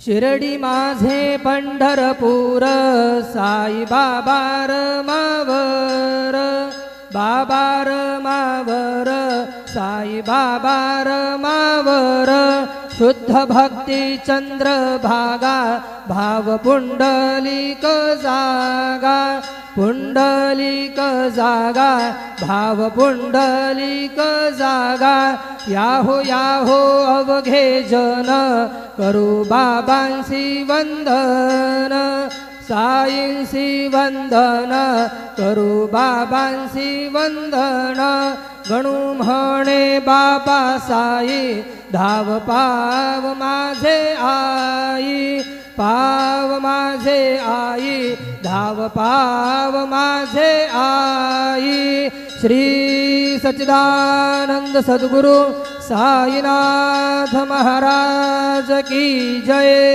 शिर्डी माझे पंढरपूर साई बाबा रमावर, बाबा रमावर, साई बाबा रमावर। शुद्ध भक्ती चंद्रभागा भाव पुंडलिक जागा, पुंडलिक जागा भाव पुंडलिक जागा। याहो याहो अवघे जन करू बाबांसी वंदन, साईंसी वंदन करू बाबांसी वंदन। गणू म्हणे बाबा साई धाव पाव माझे आई, पाव माझे आई धाव पाव माझे आई। श्री सच्चिदानंद सद्गुरु साईनाथ महाराज की जय।